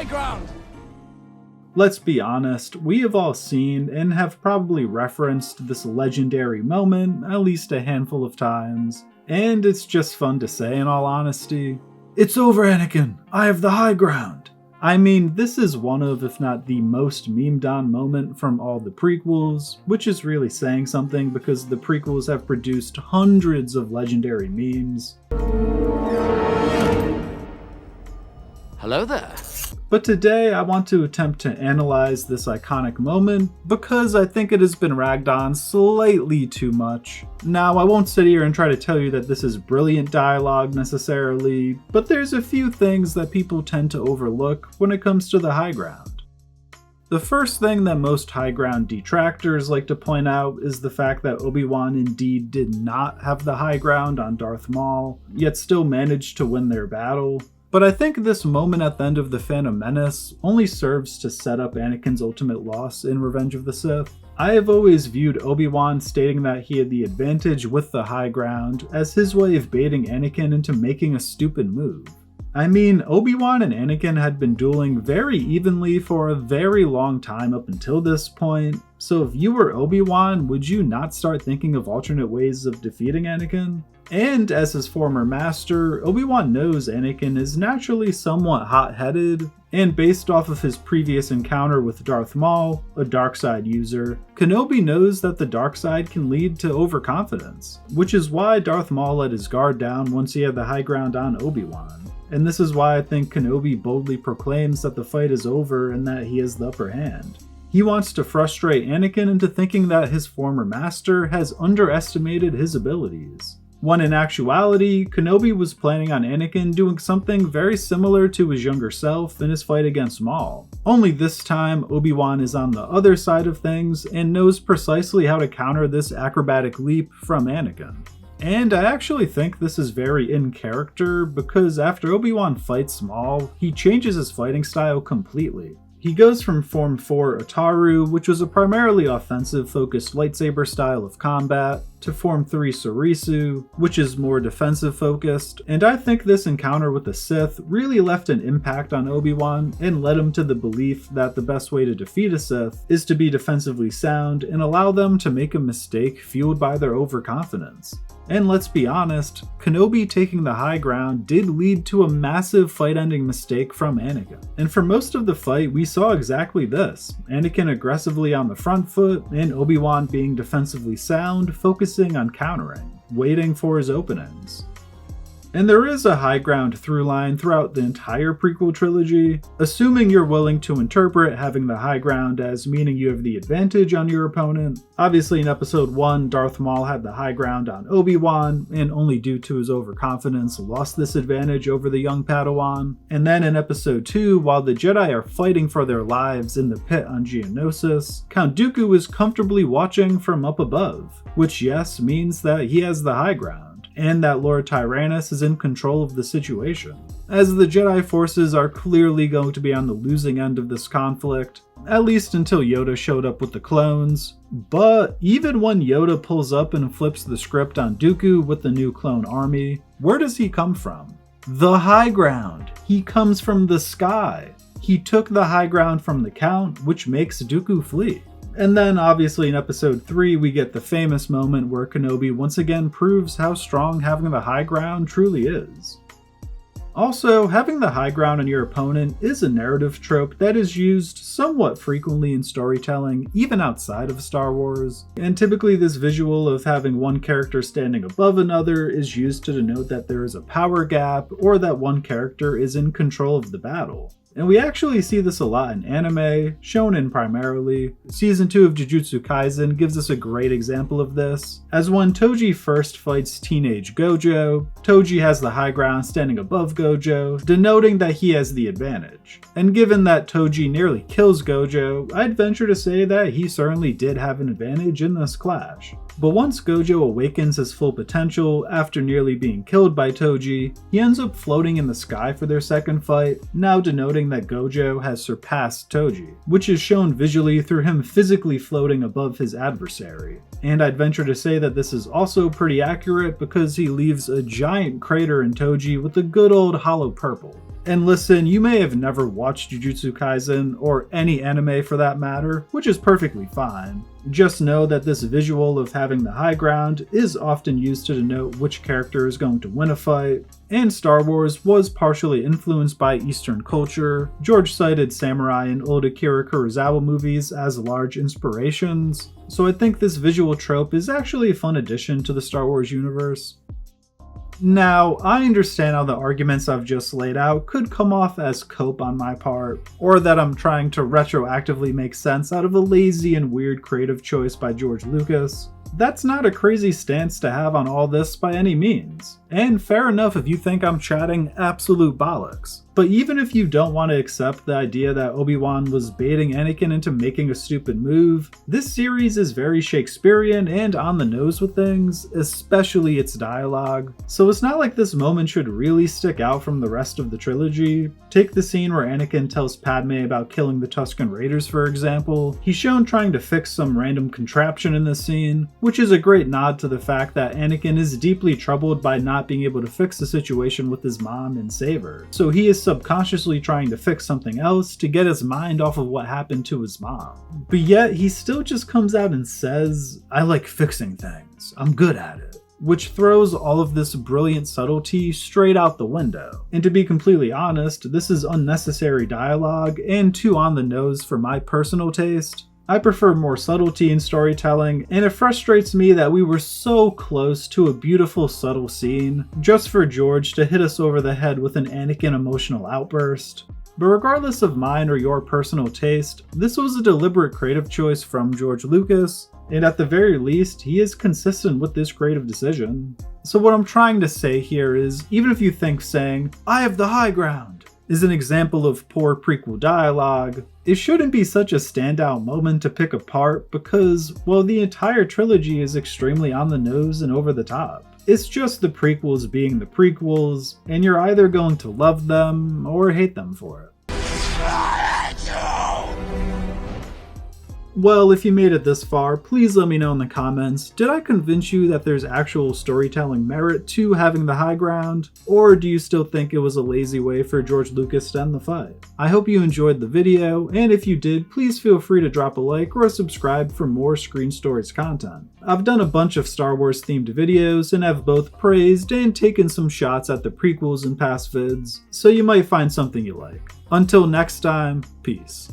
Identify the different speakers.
Speaker 1: high ground!
Speaker 2: Let's be honest, we have all seen and have probably referenced this legendary moment at least a handful of times, and it's just fun to say in all honesty. It's over, Anakin! I have the high ground! I mean, this is one of, if not the most memed on moment from all the prequels, which is really saying something because the prequels have produced hundreds of legendary memes.
Speaker 1: Hello there.
Speaker 2: But today I want to attempt to analyze this iconic moment because I think it has been ragged on slightly too much. Now, I won't sit here and try to tell you that this is brilliant dialogue necessarily, but there's a few things that people tend to overlook when it comes to the high ground. The first thing that most high ground detractors like to point out is the fact that Obi-Wan indeed did not have the high ground on Darth Maul, yet still managed to win their battle. But I think this moment at the end of The Phantom Menace only serves to set up Anakin's ultimate loss in Revenge of the Sith. I have always viewed Obi-Wan stating that he had the advantage with the high ground as his way of baiting Anakin into making a stupid move. I mean, Obi-Wan and Anakin had been dueling very evenly for a very long time up until this point, so if you were Obi-Wan, would you not start thinking of alternate ways of defeating Anakin? And as his former master, Obi-Wan knows Anakin is naturally somewhat hot-headed, and based off of his previous encounter with Darth Maul, a dark side user, Kenobi knows that the dark side can lead to overconfidence, which is why Darth Maul let his guard down once he had the high ground on Obi-Wan. And this is why I think Kenobi boldly proclaims that the fight is over and that he has the upper hand. He wants to frustrate Anakin into thinking that his former master has underestimated his abilities, when in actuality, Kenobi was planning on Anakin doing something very similar to his younger self in his fight against Maul. Only this time, Obi-Wan is on the other side of things and knows precisely how to counter this acrobatic leap from Anakin. And I actually think this is very in character because after Obi-Wan fights Maul, he changes his fighting style completely. He goes from Form 4 Ataru, which was a primarily offensive-focused lightsaber style of combat, to Form 3 Sorisu, which is more defensive-focused, and I think this encounter with the Sith really left an impact on Obi-Wan and led him to the belief that the best way to defeat a Sith is to be defensively sound and allow them to make a mistake fueled by their overconfidence. And let's be honest, Kenobi taking the high ground did lead to a massive fight-ending mistake from Anakin. And for most of the fight, we saw exactly this. Anakin aggressively on the front foot, and Obi-Wan being defensively sound, focusing on countering, waiting for his openings. And there is a high ground through line throughout the entire prequel trilogy, assuming you're willing to interpret having the high ground as meaning you have the advantage on your opponent. Obviously in episode 1, Darth Maul had the high ground on Obi-Wan, and only due to his overconfidence lost this advantage over the young Padawan. And then in episode 2, while the Jedi are fighting for their lives in the pit on Geonosis, Count Dooku is comfortably watching from up above, which yes, means that he has the high ground, and that Lord Tyrannus is in control of the situation, as the Jedi forces are clearly going to be on the losing end of this conflict, at least until Yoda showed up with the clones. But even when Yoda pulls up and flips the script on Dooku with the new clone army, where does he come from? The high ground! He comes from the sky! He took the high ground from the Count, which makes Dooku flee. And then obviously in episode 3 we get the famous moment where Kenobi once again proves how strong having the high ground truly is. Also, having the high ground on your opponent is a narrative trope that is used somewhat frequently in storytelling, even outside of Star Wars, and typically this visual of having one character standing above another is used to denote that there is a power gap or that one character is in control of the battle. And we actually see this a lot in anime, shonen primarily. Season 2 of Jujutsu Kaisen gives us a great example of this, as when Toji first fights teenage Gojo, Toji has the high ground standing above Gojo, denoting that he has the advantage. And given that Toji nearly kills Gojo, I'd venture to say that he certainly did have an advantage in this clash. But once Gojo awakens his full potential after nearly being killed by Toji, he ends up floating in the sky for their second fight, now denoting that Gojo has surpassed Toji, which is shown visually through him physically floating above his adversary. And I'd venture to say that this is also pretty accurate because he leaves a giant crater in Toji with a good old hollow purple. And listen, you may have never watched Jujutsu Kaisen, or any anime for that matter, which is perfectly fine. Just know that this visual of having the high ground is often used to denote which character is going to win a fight, and Star Wars was partially influenced by Eastern culture. George cited samurai and old Akira Kurosawa movies as large inspirations, so I think this visual trope is actually a fun addition to the Star Wars universe. Now, I understand how the arguments I've just laid out could come off as cope on my part, or that I'm trying to retroactively make sense out of a lazy and weird creative choice by George Lucas. That's not a crazy stance to have on all this by any means, and fair enough if you think I'm chatting absolute bollocks. But even if you don't want to accept the idea that Obi-Wan was baiting Anakin into making a stupid move, this series is very Shakespearean and on the nose with things, especially its dialogue. So it's not like this moment should really stick out from the rest of the trilogy. Take the scene where Anakin tells Padme about killing the Tusken Raiders, for example. He's shown trying to fix some random contraption in this scene, which is a great nod to the fact that Anakin is deeply troubled by not being able to fix the situation with his mom and save her. So he is subconsciously trying to fix something else to get his mind off of what happened to his mom. But yet he still just comes out and says, "I like fixing things. I'm good at it." Which throws all of this brilliant subtlety straight out the window. And to be completely honest, this is unnecessary dialogue and too on the nose for my personal taste. I prefer more subtlety in storytelling, and it frustrates me that we were so close to a beautiful subtle scene just for George to hit us over the head with an Anakin emotional outburst. But regardless of mine or your personal taste, this was a deliberate creative choice from George Lucas, and at the very least, he is consistent with this creative decision. So what I'm trying to say here is, even if you think saying, "I have the high ground," is an example of poor prequel dialogue, it shouldn't be such a standout moment to pick apart because, well, the entire trilogy is extremely on the nose and over the top. It's just the prequels being the prequels, and you're either going to love them or hate them for it. Well, if you made it this far, please let me know in the comments, did I convince you that there's actual storytelling merit to having the high ground? Or do you still think it was a lazy way for George Lucas to end the fight? I hope you enjoyed the video, and if you did, please feel free to drop a like or a subscribe for more Screen Stories content. I've done a bunch of Star Wars themed videos and have both praised and taken some shots at the prequels in past vids, so you might find something you like. Until next time, peace.